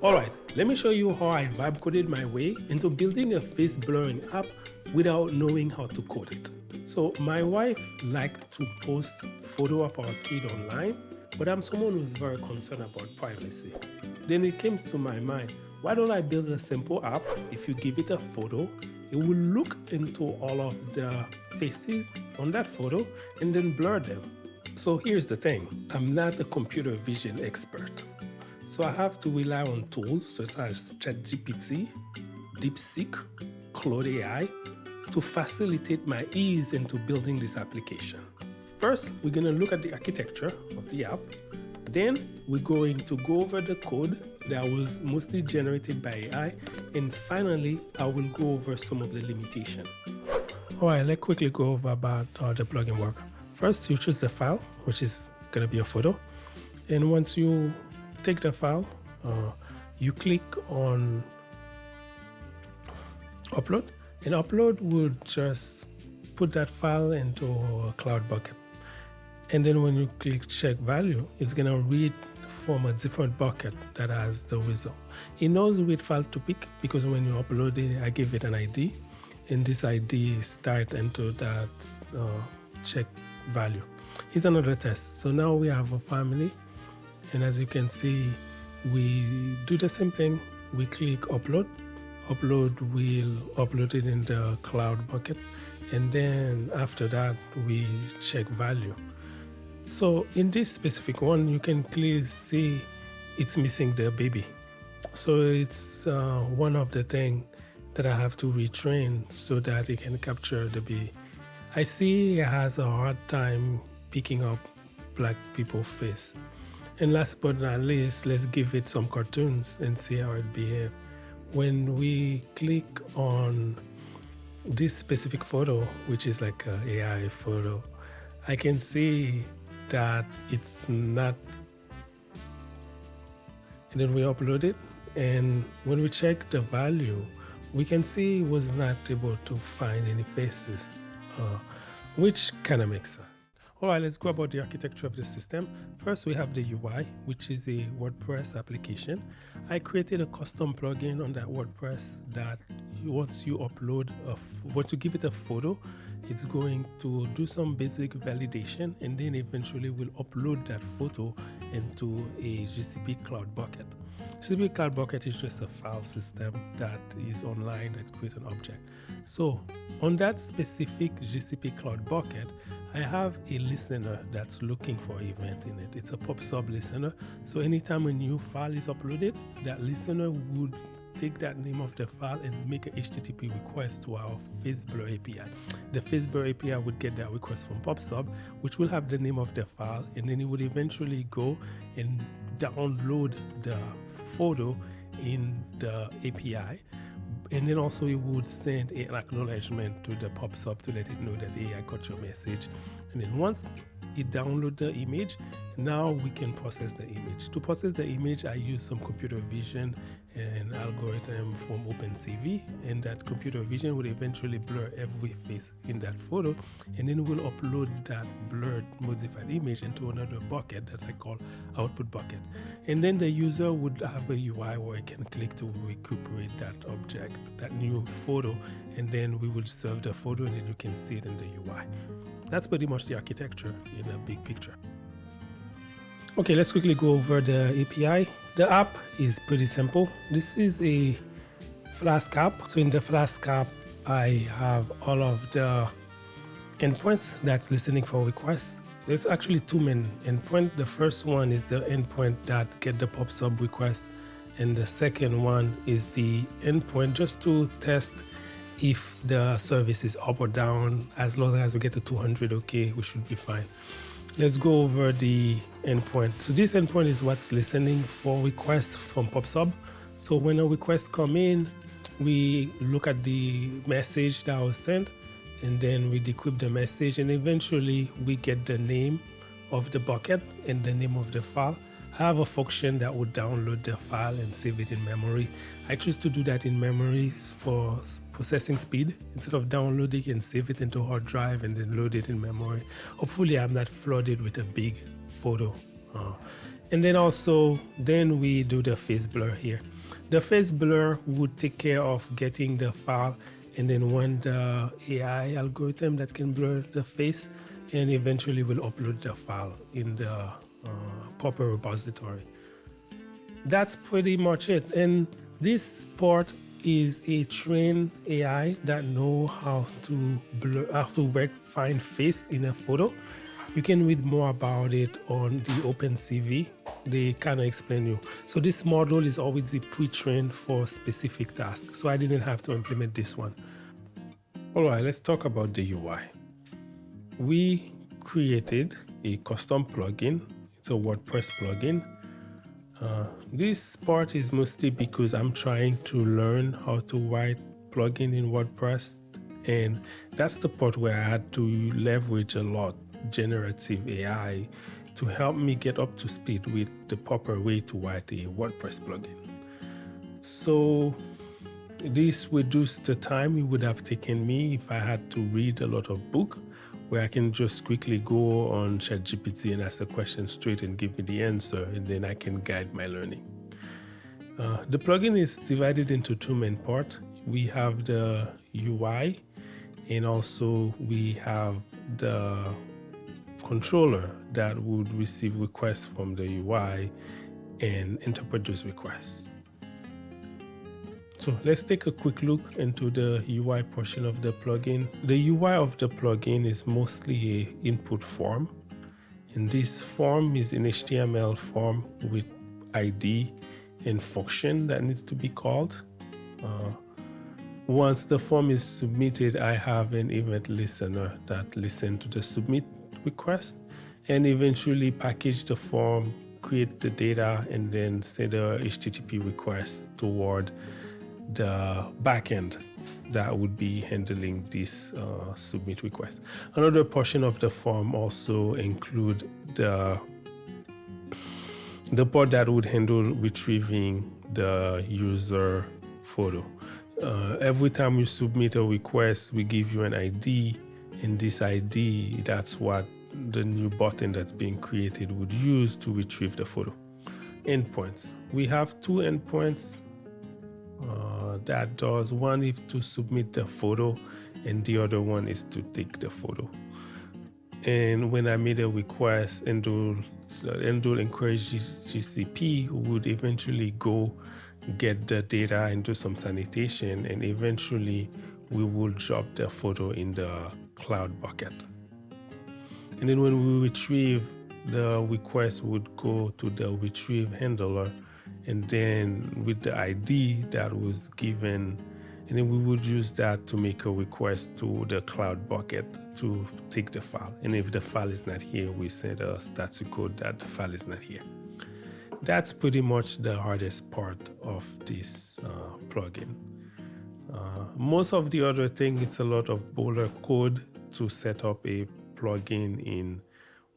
Alright, let me show you how I vibe coded my way into building a face blurring app without knowing how to code it. So my wife liked to post photo of our kid online, but I'm someone who's very concerned about privacy. Then it came to my mind, why don't I build a simple app? If you give it a photo, it will look into all of the faces on that photo and then blur them. So here's the thing, I'm not a computer vision expert. So I have to rely on tools such as ChatGPT, DeepSeek, Claude AI to facilitate my ease into building this application. First, we're going to look at the architecture of the app. Then we're going to go over the code that was mostly generated by AI. And finally, I will go over some of the limitations. All right, let's quickly go over about how the plugin works. First, you choose the file, which is going to be a photo. And once you take the file, you click on upload, and upload would just put that file into a cloud bucket. And then when you click check value, it's gonna read from a different bucket that has the result. It knows which file to pick because when you upload it, I give it an ID, and this ID is tied into that check value. Here's another test. So now we have a family. And as you can see, we do the same thing. We click upload. Upload will upload it in the cloud bucket. And then after that, we check value. So in this specific one, you can clearly see it's missing the baby. So it's one of the things that I have to retrain so that it can capture the baby. I see it has a hard time picking up black people's face. And last but not least, let's give it some cartoons and see how it behaves. When we click on this specific photo, which is like an AI photo, I can see that it's not. And then we upload it, and when we check the value, we can see it was not able to find any faces, which kind of makes sense. All right, let's go about the architecture of the system. First, we have the UI, which is a WordPress application. I created a custom plugin on that WordPress that once you upload, once you give it a photo, it's going to do some basic validation, and then eventually will upload that photo into a GCP Cloud Bucket. GCP Cloud Bucket is just a file system that is online that creates an object. So on that specific GCP Cloud Bucket, I have a listener that's looking for an event in it. It's a pub/sub listener. So anytime a new file is uploaded, that listener would take that name of the file and make an HTTP request to our FaceBlur API. The FaceBlur API would get that request from pub/sub, which will have the name of the file, and then it would eventually go and download the photo in the API. And then also it would send an acknowledgement to the pub/sub to let it know that, hey, I got your message. And then once it downloads the image, now we can process the image. To process the image, I use some computer vision and algorithm from OpenCV, and that computer vision will eventually blur every face in that photo, and then we'll upload that blurred modified image into another bucket that I call output bucket. And then the user would have a UI where I can click to recuperate that object, that new photo, and then we will serve the photo, and then you can see it in the UI. That's pretty much the architecture in a big picture. Okay, let's quickly go over the API. The app is pretty simple. This is a Flask app. So in the Flask app, I have all of the endpoints that's listening for requests. There's actually two main endpoints. The first one is the endpoint that get the pub/sub request, and the second one is the endpoint just to test if the service is up or down. As long as we get to 200, okay, we should be fine. Let's go over the endpoint. So this endpoint is what's listening for requests from pub/sub. So when a request come in, we look at the message that was sent, and then we decrypt the message, and eventually we get the name of the bucket and the name of the file. I have a function that would download the file and save it in memory. I choose to do that in memory for processing speed instead of downloading and save it into a hard drive and then load it in memory. Hopefully I'm not flooded with a big photo. And then also, then we do the face blur here. The face blur would take care of getting the file and then run the AI algorithm that can blur the face, and eventually will upload the file in the proper repository. That's pretty much it. And this part is a trained AI that know how to blur, how to find face in a photo. You can read more about it on the OpenCV. They kind of explain you. So this model is already pre-trained for specific tasks. So I didn't have to implement this one. All right, let's talk about the UI. We created a custom plugin. It's a WordPress plugin. This part is mostly because I'm trying to learn how to write plugin in WordPress, and that's the part where I had to leverage a lot generative AI to help me get up to speed with the proper way to write a WordPress plugin. So this reduced the time it would have taken me if I had to read a lot of book, where I can just quickly go on ChatGPT and ask a question straight and give me the answer, and then I can guide my learning. The plugin is divided into two main parts. We have the UI, and also we have the controller that would receive requests from the UI and interpret those requests. So let's take a quick look into the UI portion of the plugin. The UI of the plugin is mostly an input form, and this form is an HTML form with ID and function that needs to be called. Once the form is submitted, I have an event listener that listens to the submit request and eventually package the form, create the data, and then send a HTTP request toward the backend that would be handling this submit request. Another portion of the form also include the part that would handle retrieving the user photo. Every time you submit a request, we give you an ID, and this ID, that's what the new button that's being created would use to retrieve the photo. Endpoints. We have two endpoints that does. One is to submit the photo, and the other one is to take the photo. And when I made a request, Endul encourage GCP would eventually go get the data and do some sanitation, and eventually we will drop the photo in the cloud bucket. And then when we retrieve, the request would go to the retrieve handler, and then with the ID that was given, and then we would use that to make a request to the cloud bucket to take the file. And if the file is not here, we send a status code that the file is not here. That's pretty much the hardest part of this plugin. Most of the other thing, it's a lot of boiler code to set up a plugin in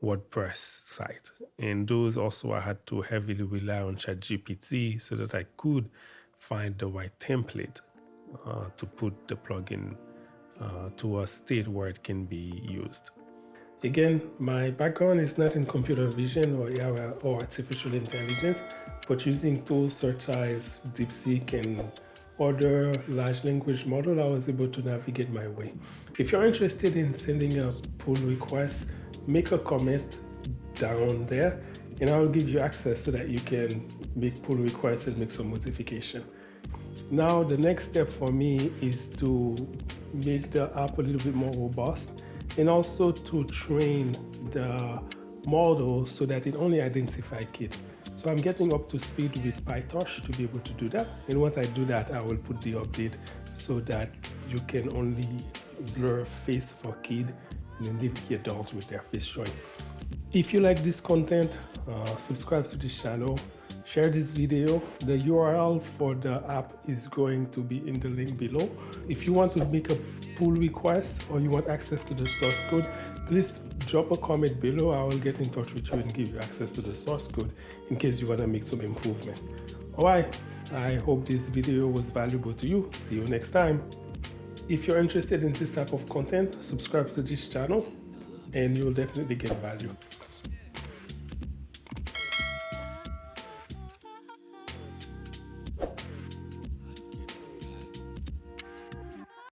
WordPress site, and those also I had to heavily rely on ChatGPT so that I could find the right template to put the plugin to a state where it can be used. Again, my background is not in computer vision or AI or artificial intelligence, but using tools such as DeepSeek and other large language model, I was able to navigate my way. If you're interested in sending a pull request, make a comment down there and I'll give you access so that you can make pull requests and make some modification. Now, the next step for me is to make the app a little bit more robust and also to train the model so that it only identifies kid. So I'm getting up to speed with PyTorch to be able to do that. And once I do that, I will put the update so that you can only blur face for kid and then leave the adult with their face showing. If you like this content, subscribe to this channel, share this video. The URL for the app is going to be in the link below. If you want to make a pull request or you want access to the source code, please drop a comment below. I will get in touch with you and give you access to the source code in case you want to make some improvement. All right, I hope this video was valuable to you. See you next time. If you're interested in this type of content, subscribe to this channel and you'll definitely get value.